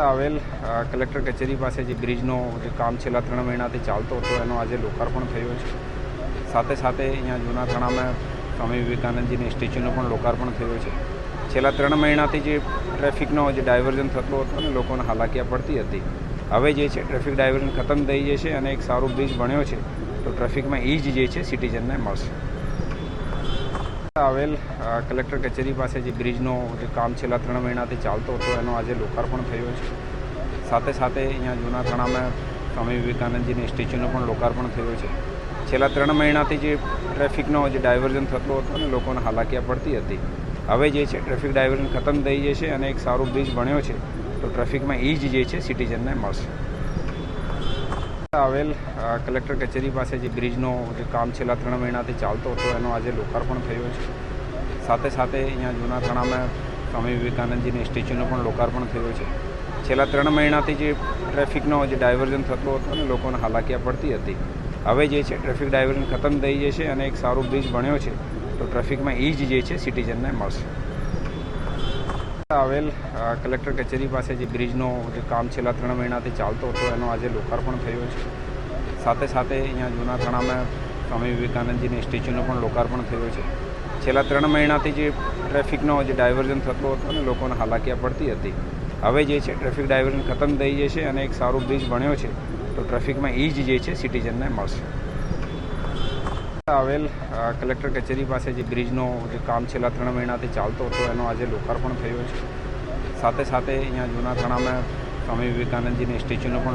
આવેલ કલેક્ટર કચેરી પાસે જે બ્રિજનો જે કામ છેલ્લા 3 મહિનાથી ચાલતો હતો એનો આજે લોકાર્પણ થયું છે. સાથે સાથે અહીંયા જૂના થાણામાં સ્વામી વિવેકાનંદજીની સ્ટેચ્યુનું પણ લોકાર્પણ થયું છે. છેલ્લા 3 મહિનાથી જે ટ્રાફિકનો જે ડાયવર્ઝન થતો હતો અને લોકોને હાલાકીયા પડતી હતી, હવે જે છે ટ્રાફિક ડાયવર્ઝન ખતમ થઈ જશે અને એક સારો બ્રિજ બન્યો છે તો ટ્રાફિકમાં ઈજ જે છે સિટીઝનને મળશે. આવેલ કલેક્ટર કચેરી પાસે જે બ્રિજનો જે કામ છેલ્લા 3 મહિનાથી ચાલતો હતો એનો આજે લોકાર્પણ થયું છે. સાથે સાથે અહીંયા જૂના થાણામાં સ્વામી વિવેકાનંદજીની સ્ટેચ્યુનું પણ લોકાર્પણ થયું છે. છેલ્લા 3 મહિનાથી જે ટ્રાફિકનો જે ડાયવર્ઝન થતો હતો અને લોકોને હાલાકીયા પડતી હતી, હવે જે છે ટ્રાફિક ડાયવર્ઝન ખતમ થઈ જશે અને એક સારો બ્રિજ બન્યો છે તો ટ્રાફિકમાં ઈજ જે છે સિટીઝનને મળશે. આવેલ કલેક્ટર કચેરી પાસે જે બ્રિજનો જે કામ છેલ્લા 3 મહિનાથી ચાલતો હતો એનો આજે લોકાર્પણ થયું છે. સાથે સાથે અહીંયા જૂના થાણામાં સ્વામી વિવેકાનંદજીની સ્ટેચ્યુનું પણ લોકાર્પણ થયું છે. છેલ્લા 3 મહિનાથી જે ટ્રાફિકનો જે ડાયવર્ઝન થતો હતો અને લોકોને હાલાકીયા પડતી હતી, હવે જે છે ટ્રાફિક ડાયવર્ઝન ખતમ થઈ જશે અને એક સારો બ્રિજ બન્યો છે તો ટ્રાફિકમાં ઈજ જે છે સિટીઝનને મળશે. આવેલ કલેક્ટર કચેરી પાસે જે બ્રિજનો જે કામ છેલ્લા 3 મહિનાથી ચાલતો હતો એનો આજે લોકાર્પણ થયું છે. સાથે સાથે અહીંયા જૂના થાણામાં સ્વામી વિવેકાનંદજીની સ્ટેચ્યુનું પણ લોકાર્પણ થયું છે. છેલ્લા 3 મહિનાથી જે ટ્રાફિકનો જે ડાયવર્ઝન થતો હતો અને લોકોને હાલાકીયા પડતી હતી, હવે જે છે ટ્રાફિક ડાયવર્ઝન ખતમ થઈ જશે અને એક સારો બ્રિજ બન્યો છે તો ટ્રાફિકમાં ઈજ જે છે સિટીઝનને મળશે. આવેલ કલેક્ટર કચેરી પાસે જે બ્રિજનો જે કામ છેલ્લા 3 મહિનાથી ચાલતો હતો એનો આજે લોકાર્પણ થયું છે. સાથે સાથે અહીંયા જૂના થાણામાં સ્વામી વિવેકાનંદજીની સ્ટેચ્યુનું પણ